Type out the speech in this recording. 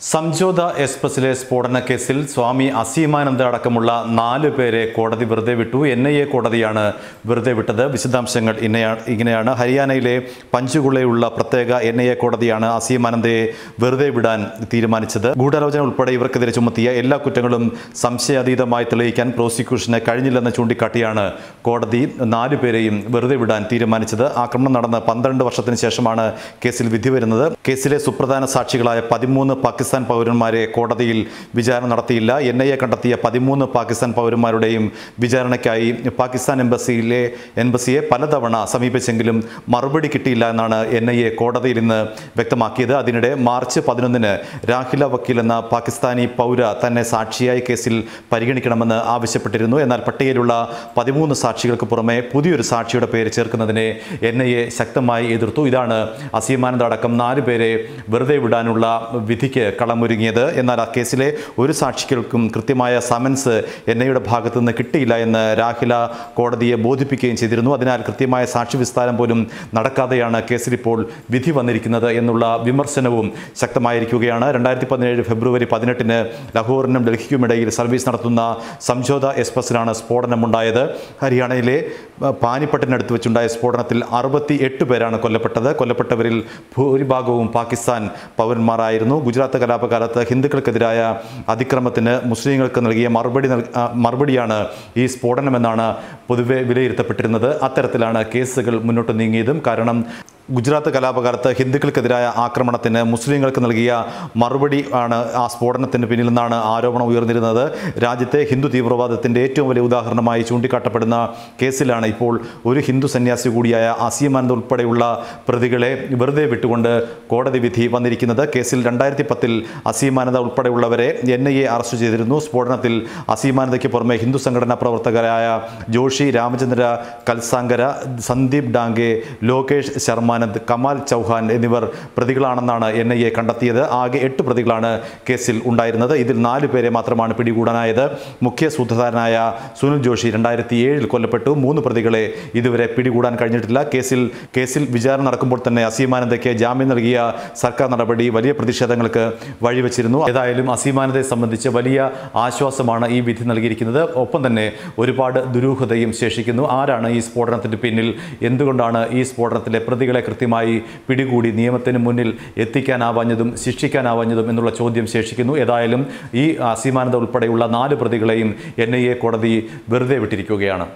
സംജോത എക്സ്പ്രസിലെ സ്ഫോടന കേസിൽ സ്വാമി അസീമാനന്ദ അടക്കമുള്ള 4 പേരെ കോടതി വെറുതെ വിട്ടു. NIA കോടതിയാണ് വെറുതെ വിട്ടത്. വിശദാംശങ്ങൾ ഇങ്ങനെയാണ്. ഹരിയാനയിലെ പഞ്ചുകുളയുള്ള പ്രത്യേക NIA കോടതിയാണ് അസീമാനന്ദയെ വെറുതെ വിടാൻ തീരുമാനിച്ചത്. ഗൂഢാലോചന ഉൾപ്പെടെ ഇവർക്കെതിരെ ചുമത്തിയ എല്ലാ കുറ്റങ്ങളും സംശയാതീതമായി തെളിയിക്കാൻ പ്രോസിക്യൂഷന് കഴിഞ്ഞില്ലെന്ന് ചൂണ്ടിക്കാട്ടിയാണ് കോടതി 4 പേരെയും വെറുതെ വിടാൻ തീരുമാനിച്ചത്. ആക്രമണം നടന്ന് 12 വർഷത്തിന് ശേഷമാണ് കേസിൽ വിധി വരുന്നത്. കേസിലെ സുപ്രധാന സാക്ഷികളായ 13 പാകിസ്ഥാൻ പൗരന്മാരെ കോടതിയിൽ വിചാരണ നടത്തിയില്ല. NIA കണ്ടെത്തിയ 13 പാകിസ്ഥാൻ പൗരന്മാരുടെയും വിചാരണയ്ക്കായി പാകിസ്ഥാൻ എംബസിയെ പലതവണ സമീപിച്ചെങ്കിലും മറുപടി കിട്ടിയില്ല എന്നാണ് NIA കോടതിയിൽ ഇന്ന് വ്യക്തമാക്കിയത്. അതിനിടെ മാർച്ച് 11-ന് രാഹില വക്കീൽ എന്ന പാകിസ്ഥാനി പൗര തന്നെ സാക്ഷിയായി കേസിൽ പരിഗണിക്കണമെന്ന് ആവശ്യപ്പെട്ടിരുന്നു. എന്നാൽ പട്ടികയിലുള്ള 13 സാക്ഷികൾക്ക് പുറമെ പുതിയൊരു സാക്ഷിയുടെ പേര് ചേർക്കുന്നതിനെ NIA ശക്തമായി എതിർത്തു. ഇതാണ് അസീമാനന്ദ അടക്കം 4 പേരെ വെറുതെ വിടാനുള്ള വിധിക്ക് കളമൊരുങ്ങിയത്. എന്നാൽ ആ കേസിലെ ഒരു സാക്ഷികൾക്കും കൃത്യമായ സമൻസ് NIAയുടെ ഭാഗത്തു നിന്ന് കിട്ടിയില്ല എന്ന് രാഹില കോടതിയെ ബോധിപ്പിക്കുകയും ചെയ്തിരുന്നു. അതിനാൽ കൃത്യമായ സാക്ഷി വിസ്താരം പോലും നടക്കാതെയാണ് കേസിൽ ഇപ്പോൾ വിധി വന്നിരിക്കുന്നത് എന്നുള്ള വിമർശനവും ശക്തമായിരിക്കുകയാണ്. 2017 ഫെബ്രുവരി 18-ന് ലാഹോറിനും ഡൽഹിക്കുമിടയിൽ സർവീസ് നടത്തുന്ന സംജോത എക്സ്പ്രസിലാണ് സ്ഫോടനമുണ്ടായത്. ഹരിയാനയിലെ പാനിപ്പട്ടിനടുത്ത് വെച്ചുണ്ടായ സ്ഫോടനത്തിൽ 68 പേരാണ് കൊല്ലപ്പെട്ടത്. കൊല്ലപ്പെട്ടവരിൽ ഭൂരിഭാഗവും പാകിസ്ഥാൻ പൗരന്മാരായിരുന്നു. ഗുജറാത്ത് കലാപകാലത്ത് ഹിന്ദുക്കൾക്കെതിരായ അതിക്രമത്തിന് മുസ്ലിങ്ങൾക്ക് നൽകിയ മറുപടിയാണ് ഈ സ്ഫോടനമെന്നാണ് പൊതുവെ വിലയിരുത്തപ്പെട്ടിരുന്നത്. അത്തരത്തിലാണ് കേസുകൾ മുന്നോട്ട് നീങ്ങിയതും. കാരണം ഗുജറാത്ത് കലാപകാലത്ത് ഹിന്ദുക്കൾക്കെതിരായ ആക്രമണത്തിന് മുസ്ലിങ്ങൾക്ക് നൽകിയ മറുപടി ആണ് ആ സ്ഫോടനത്തിന് പിന്നിലെന്നാണ് ആരോപണം ഉയർന്നിരുന്നത്. രാജ്യത്തെ ഹിന്ദു തീവ്രവാദത്തിൻ്റെ ഏറ്റവും വലിയ ഉദാഹരണമായി ചൂണ്ടിക്കാട്ടപ്പെടുന്ന കേസിലാണ് ഇപ്പോൾ ഒരു ഹിന്ദു സന്യാസി കൂടിയായ അസീമാനന്ദ ഉൾപ്പെടെയുള്ള പ്രതികളെ വെറുതെ വിട്ടുകൊണ്ട് കോടതി വിധി വന്നിരിക്കുന്നത്. കേസിൽ 2010-ൽ അസീമാനന്ദ ഉൾപ്പെടെയുള്ളവരെ NIA അറസ്റ്റ് ചെയ്തിരുന്നു. സ്ഫോടനത്തിൽ അസീമാനന്ദയ്ക്ക് പുറമെ ഹിന്ദു സംഘടനാ പ്രവർത്തകരായ ജോഷി, രാമചന്ദ്ര കൽസാങ്കര, സന്ദീപ് ഡാംഗെ, ലോകേഷ് ശർമ്മ, കമാൽ ചൗഹാൻ എന്നിവർ പ്രതികളാണെന്നാണ് NIA കണ്ടെത്തിയത്. ആകെ 8 പ്രതികളാണ് കേസിൽ ഉണ്ടായിരുന്നത്. ഇതിൽ 4 പേരെ മാത്രമാണ് പിടികൂടാനായത്. മുഖ്യ സൂത്രധാരനായ സുനിൽ ജോഷി 2007-ൽ കൊല്ലപ്പെട്ടു. 3 പ്രതികളെ ഇതുവരെ പിടികൂടാൻ കഴിഞ്ഞിട്ടില്ല. കേസിൽ വിചാരണ നടക്കുമ്പോൾ തന്നെ അസീമാനന്ദയ്ക്ക് ജാമ്യം നൽകിയ സർക്കാർ നടപടി വലിയ പ്രതിഷേധങ്ങൾക്ക് വഴിവെച്ചിരുന്നു. ഏതായാലും അസീമാനന്ദയെ സംബന്ധിച്ച് വലിയ ആശ്വാസമാണ് ഈ വിധി നൽകിയിരിക്കുന്നത്. ഒപ്പം തന്നെ ഒരുപാട് ദുരൂഹതയും ശേഷിക്കുന്നു. ആരാണ് ഈ സ്ഫോടനത്തിന് പിന്നിൽ? എന്തുകൊണ്ടാണ് ഈ സ്ഫോടനത്തിലെ പ്രതികളെ കൃത്യമായി പിടികൂടി നിയമത്തിന് മുന്നിൽ എത്തിക്കാനാവാഞ്ഞതും ശിക്ഷിക്കാനാവാഞ്ഞതും എന്നുള്ള ചോദ്യം ശേഷിക്കുന്നു. ഏതായാലും ഈ അസീമാനന്ദ ഉൾപ്പെടെയുള്ള 4 പ്രതികളെയും NIA കോടതി വെറുതെ വിട്ടിരിക്കുകയാണ്.